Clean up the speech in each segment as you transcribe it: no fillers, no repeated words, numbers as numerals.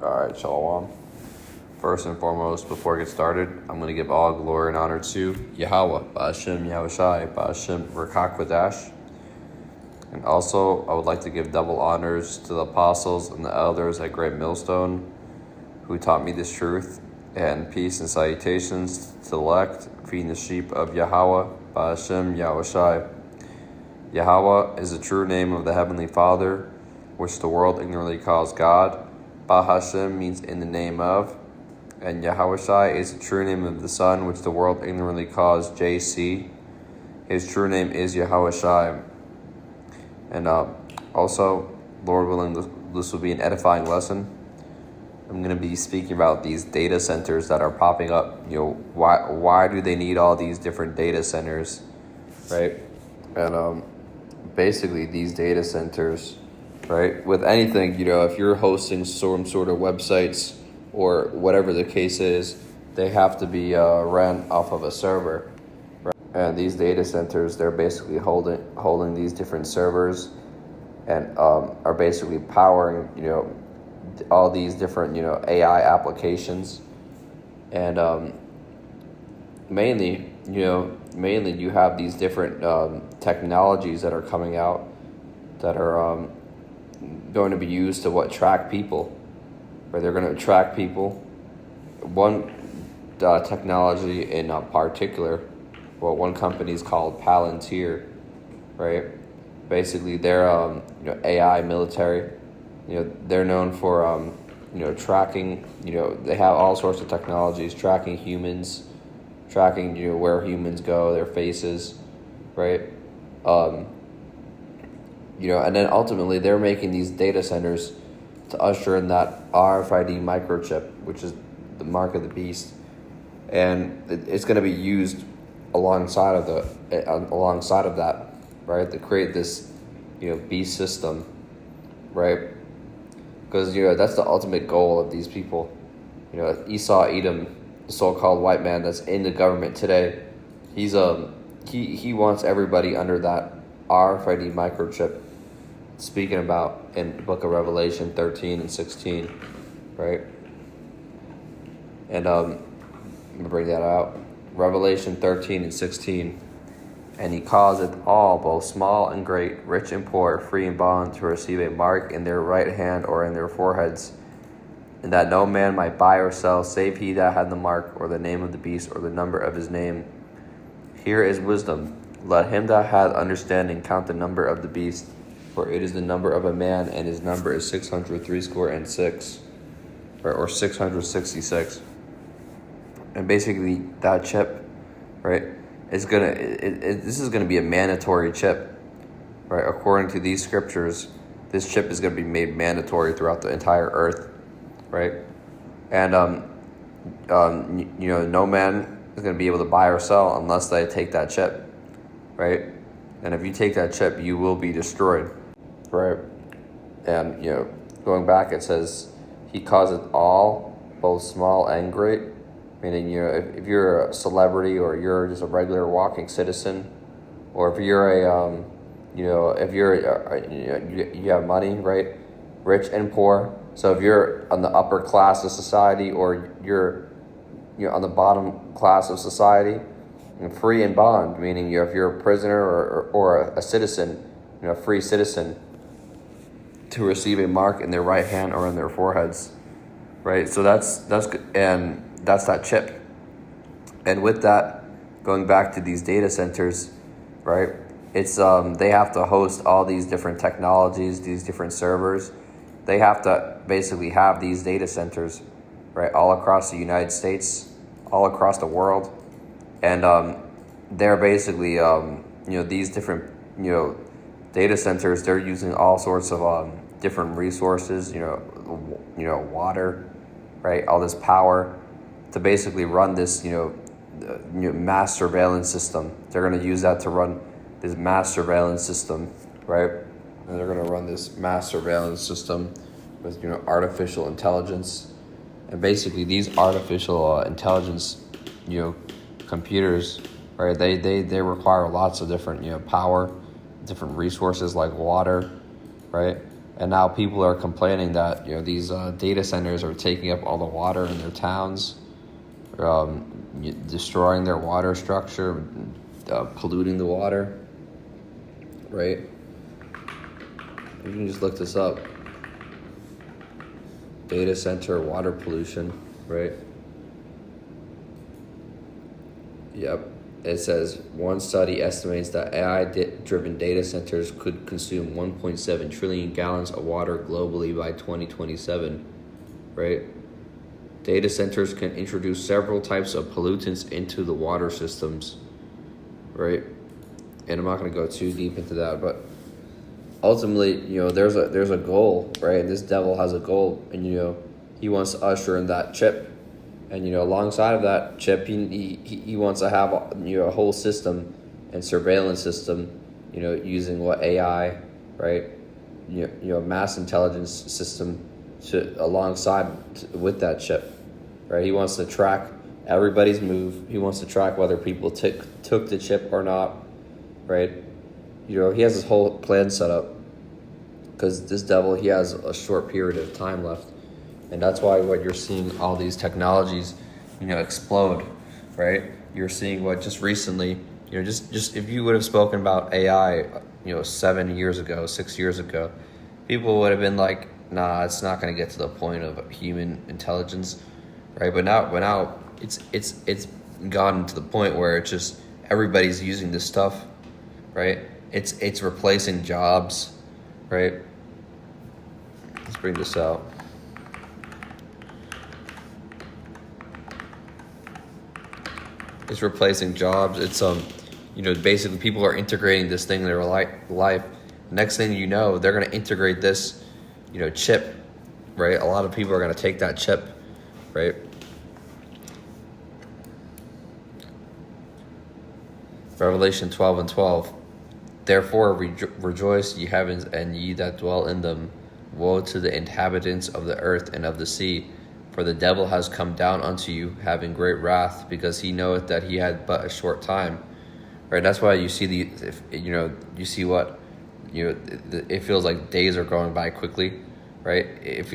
Alright, Shalom. First and foremost, before I get started, I'm going to give all glory and honor to Yahweh, Ba'ashem Yahushai, Ba'ashem Rakakwadash. And also, I would like to give double honors to the apostles and the elders at Great Millstone who taught me this truth, and peace and salutations to the elect, feeding the sheep of Yahweh, Ba'ashem Yahushai. Yahweh is the true name of the Heavenly Father, which the world ignorantly calls God. Bahashem means in the name of, and Yahushai is the true name of the Son, which the world ignorantly calls JC. His true name is Yahushai. And also, Lord willing, this will be an edifying lesson. I'm going to be speaking about these data centers that are popping up. Why do they need all these different data centers, right? And basically, these data centers, right, with anything, if you're hosting some sort of websites or whatever the case is, they have to be ran off of a server, right? And these data centers, they're basically holding these different servers and are basically powering, all these different, AI applications. And mainly you have these different technologies that are coming out that are going to be used to track people, right? They're going to track people. One technology in particular, one company is called Palantir, right? Basically, they're AI military. They're known for tracking. They have all sorts of technologies tracking humans, tracking where humans go, their faces, right? And then ultimately they're making these data centers to usher in that RFID microchip, which is the mark of the beast, and it's going to be used alongside of that, right, to create this, beast system, right? Because that's the ultimate goal of these people. Esau, Edom, the so-called white man that's in the government today, he wants everybody under that RFID microchip. Speaking about in the book of Revelation 13 and 16, right? And I'm going to bring that out. Revelation 13 and 16. And he causeth all, both small and great, rich and poor, free and bond, to receive a mark in their right hand or in their foreheads, and that no man might buy or sell, save he that had the mark, or the name of the beast, or the number of his name. Here is wisdom. Let him that hath understanding count the number of the beast, for it is the number of a man, and his number is 666, or 666. And basically, that chip, right, this is gonna be a mandatory chip, right? According to these scriptures, this chip is gonna be made mandatory throughout the entire earth, right? And no man is gonna be able to buy or sell unless they take that chip, right? And if you take that chip, you will be destroyed, right? And going back, it says he causeth all, both small and great. Meaning, if you're a celebrity, or you're just a regular walking citizen, or if you're you have money, right, rich and poor. So if you're on the upper class of society, or you're on the bottom class of society, free and bond, meaning if you're a prisoner or a citizen, a free citizen, to receive a mark in their right hand or in their foreheads, right? So that's that chip. And with that, going back to these data centers, right, it's they have to host all these different technologies, these different servers. They have to basically have these data centers, right, all across the United States, all across the world. And they're basically these different data centers, they're using all sorts of different resources, water, right, all this power, to basically run this, mass surveillance system. They're going to use that to run this mass surveillance system, right? And they're going to run this mass surveillance system with, artificial intelligence. And basically these artificial intelligence, computers, right? They require lots of different, power, different resources like water, right? And now people are complaining that these data centers are taking up all the water in their towns, destroying their water structure, polluting the water, right? You can just look this up. Data center water pollution, right? Yep. It says one study estimates that AI-driven data centers could consume 1.7 trillion gallons of water globally by 2027, right? Data centers can introduce several types of pollutants into the water systems, right? And I'm not going to go too deep into that, but ultimately, there's a goal, right? And this devil has a goal, and he wants to usher in that chip. And alongside of that chip, he wants to have a whole system and surveillance system, using AI, right? Mass intelligence system alongside with that chip, right? He wants to track everybody's move. He wants to track whether people took the chip or not, right? He has this whole plan set up because this devil, he has a short period of time left. And that's why what you're seeing all these technologies, explode, right? You're seeing what just recently, just if you would have spoken about AI, 7 years ago, 6 years ago, people would have been like, nah, it's not going to get to the point of human intelligence, right? But now it's gotten to the point where it's just everybody's using this stuff, right? It's replacing jobs, right? Let's bring this out. It's replacing jobs. It's basically people are integrating this thing in their life. Next thing you know, they're going to integrate this, chip, right? A lot of people are going to take that chip, right? Revelation 12:12. Therefore rejoice, ye heavens, and ye that dwell in them. Woe to the inhabitants of the earth and of the sea. For the devil has come down unto you, having great wrath, because he knoweth that he had but a short time. Right? That's why you see you see what, it feels like days are going by quickly, right? If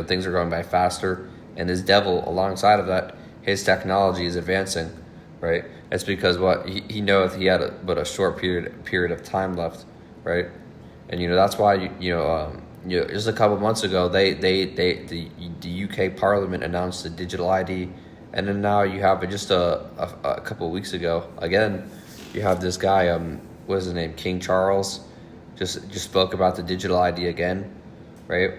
things are going by faster, and this devil, alongside of that, his technology is advancing, right? It's because what he knoweth he had but a short period of time left, right? And that's why just a couple months ago, the UK Parliament announced the digital ID, and then now you have just a couple of weeks ago, again, you have this guy, what is his name, King Charles, just spoke about the digital ID again, right?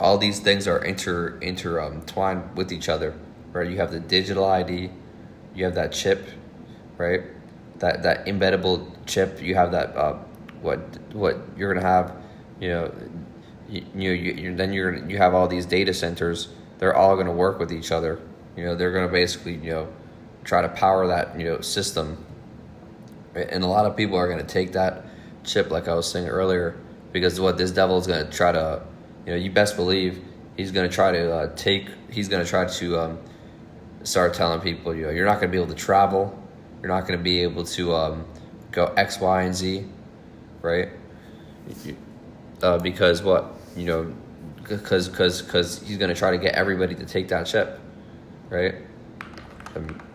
All these things are intertwined with each other, right? You have the digital ID, you have that chip, right? That embeddable chip, you have that what you're gonna have, you have all these data centers. They're all going to work with each other. They're going to basically try to power that system. And a lot of people are going to take that chip, like I was saying earlier, because what this devil is going to try to, you best believe he's going to try to start telling people, you're not going to be able to travel, you're not going to be able to go X, Y, and Z, right? Because what, because he's going to try to get everybody to take that chip, right?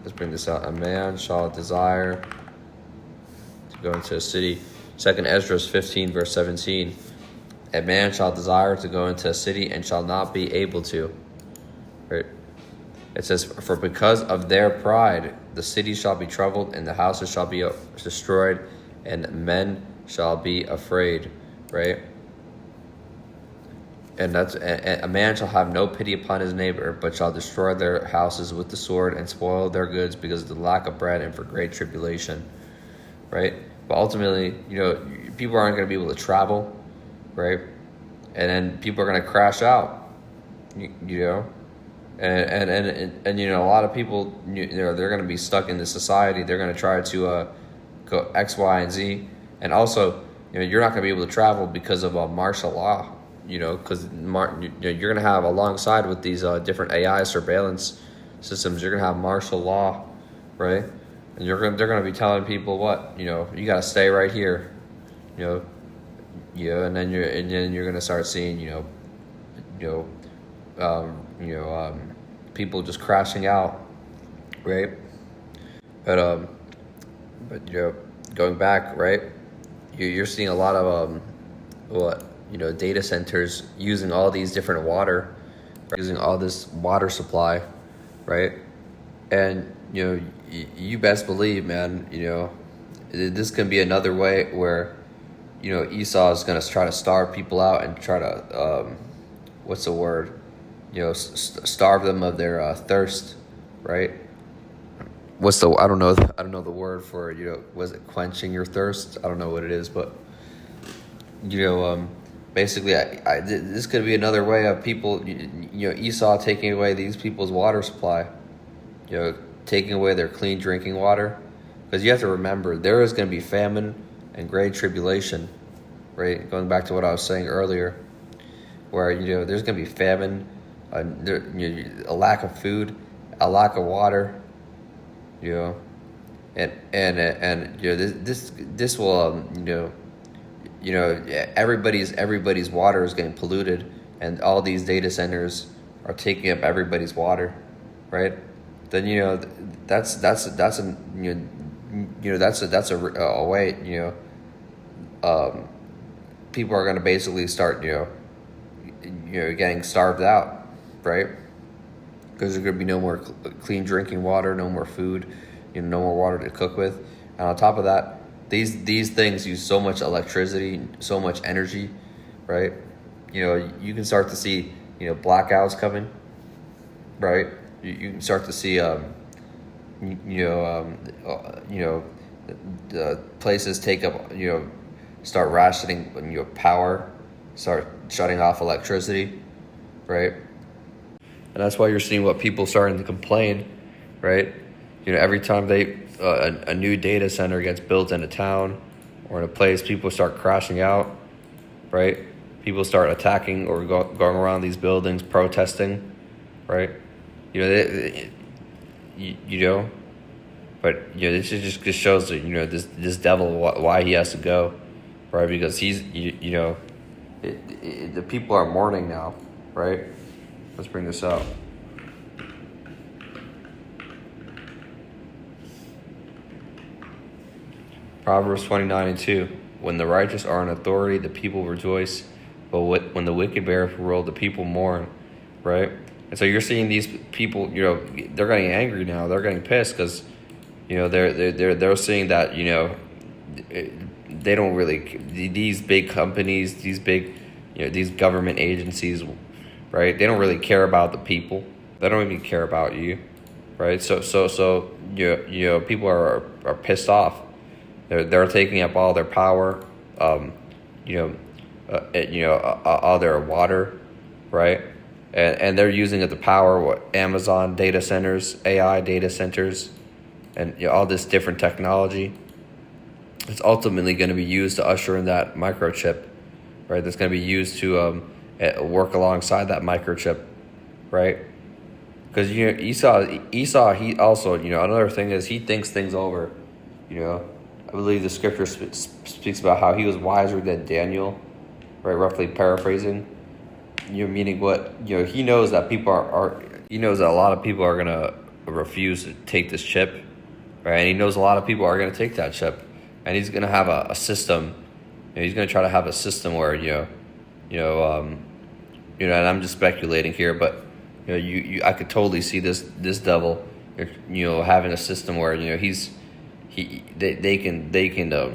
Let's bring this out. A man shall desire to go into a city. 2nd Ezra 15, verse 17. A man shall desire to go into a city and shall not be able to, right? It says, for because of their pride, the city shall be troubled and the houses shall be destroyed and men shall be afraid, right? And a man shall have no pity upon his neighbor, but shall destroy their houses with the sword and spoil their goods because of the lack of bread and for great tribulation, right? But ultimately, people aren't going to be able to travel, right? And then people are going to crash out, and a lot of people, they're going to be stuck in this society. They're going to try to go X, Y, and Z, and also, you're not going to be able to travel because of martial law. Because you're going to have, alongside with these different AI surveillance systems, you're going to have martial law, right? And they're going to be telling people what, you got to stay right here. and then you're gonna start seeing you people just crashing out, right? But going back, right? You're seeing a lot of data centers using all these different water, using all this water supply, right? And you best believe, man, this can be another way where Esau is gonna try to starve people out and try to what's the word? Starve them of their thirst, right? I don't know the word for was it quenching your thirst? I don't know what it is, but basically, this could be another way of people, Esau taking away these people's water supply, taking away their clean drinking water, because you have to remember there is going to be famine and great tribulation, right? Going back to what I was saying earlier, where there's going to be famine, a lack of food, a lack of water, and this will everybody's water is getting polluted, and all these data centers are taking up everybody's water, right? Then that's a way people are going to basically start getting starved out, right? Because there's going to be no more clean drinking water, no more food, no more water to cook with, and on top of that, these things use so much electricity, so much energy, right? You can start to see blackouts coming, right? You can start to see the places take up start rationing power, start shutting off electricity, right? And that's why you're seeing what people starting to complain, right? Every time a new data center gets built in a town or in a place, people start crashing out, right? People start attacking or going around these buildings, protesting, right? But this just shows that this devil why he has to go, right? Because he's the people are mourning now, right? Let's bring this out. Proverbs 29:2. When the righteous are in authority, the people rejoice, but when the wicked bear rule, the people mourn, right? And so you're seeing these people, they're getting angry now. They're getting pissed because, they're seeing that, they don't really, these big companies, these big, these government agencies, right? They don't really care about the people. They don't even care about you, right? So people are pissed off. They're taking up all their power, all their water, right? And they're using it to power Amazon data centers, AI data centers, and all this different technology. It's ultimately going to be used to usher in that microchip, right? That's going to be used to work alongside that microchip, right? Because Esau, he also, another thing is he thinks things over, I believe the scripture speaks about how he was wiser than Daniel, right? Roughly paraphrasing, meaning what he knows that he knows that a lot of people are gonna refuse to take this chip, right? And he knows a lot of people are gonna take that chip, and he's gonna have a system. He's gonna try to have a system where and I'm just speculating here, but I could totally see this devil, having a system where they can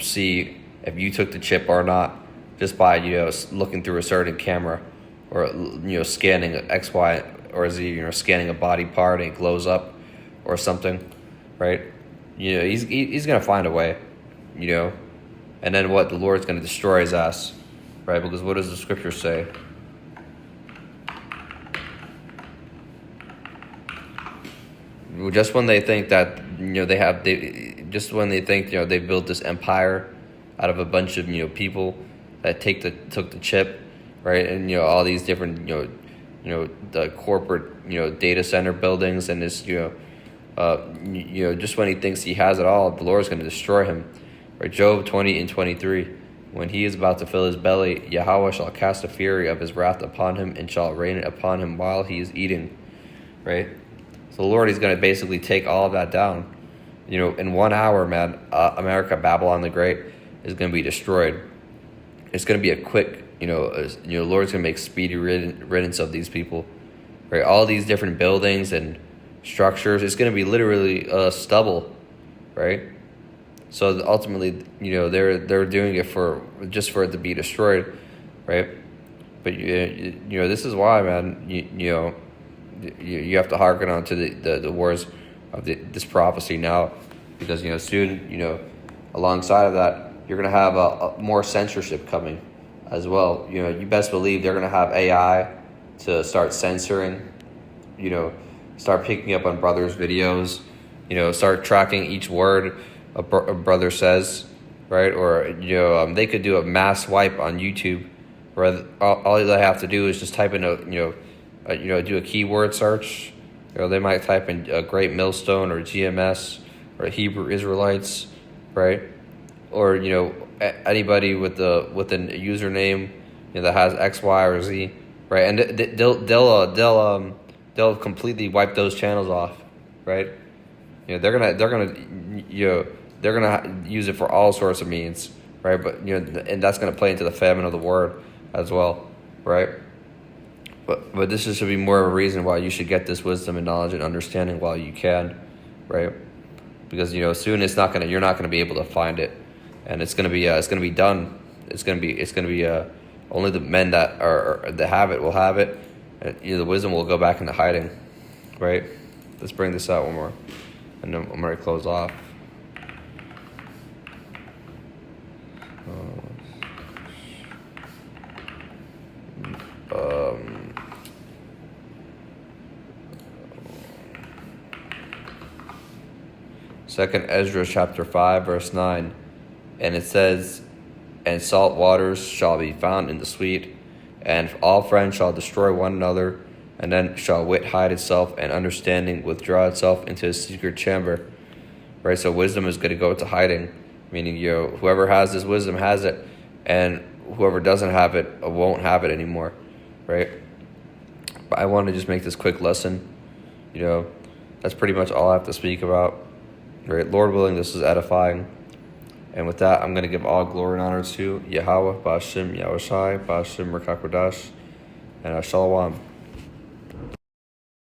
see if you took the chip or not just by looking through a certain camera or scanning X, Y, or Z, scanning a body part and it glows up or something, right? He's gonna find a way, and then what, the Lord's gonna destroy his ass, right? Because what does the scripture say? Just when they think that they built this empire out of a bunch of people that took the chip, right? And all these different the corporate data center buildings, and this just when he thinks he has it all, the Lord's going to destroy him, right? Job 20:23. When he is about to fill his belly, Yahweh shall cast the fury of his wrath upon him and shall rain it upon him while he is eating. Right? So the Lord is going to basically take all of that down. In 1 hour, man, America, Babylon the Great, is going to be destroyed. It's going to be a quick, Lord's going to make speedy riddance of these people. Right? All these different buildings and structures, it's going to be literally stubble. Right? So ultimately, they're doing it for it to be destroyed, right? But this is why, man. You have to hearken on to the words of this prophecy now, because soon, alongside of that, you're gonna have a more censorship coming as well. You best believe they're gonna have AI to start censoring. Start picking up on brothers' videos. Start tracking each word a brother says, right? Or they could do a mass wipe on YouTube, where all they have to do is just type in do a keyword search. They might type in a Great Millstone or GMS or Hebrew Israelites, right? Or anybody with a username that has X, Y, or Z, right? And they'll completely wipe those channels off, right? They're gonna use it for all sorts of means, right? But and that's gonna play into the famine of the word as well, right? But this should be more of a reason why you should get this wisdom and knowledge and understanding while you can, right? Because soon you're not gonna be able to find it, and it's gonna be done. It's gonna be only the men that have it will have it, and the wisdom will go back into hiding, right? Let's bring this out one more, and then I'm gonna close off. 2nd Ezra chapter 5 verse 9, and it says, "And salt waters shall be found in the sweet, and all friends shall destroy one another, and then shall wit hide itself, and understanding withdraw itself into a secret chamber." Right, so wisdom is going to go into hiding, meaning whoever has this wisdom has it, and whoever doesn't have it won't have it anymore, right? But I want to just make this quick lesson. That's pretty much all I have to speak about. Right, Lord willing, this is edifying. And with that, I'm going to give all glory and honor to Yahweh, Ba'ashem, Yahushai, Ba'ashem, Rakakwadash, and Shalom.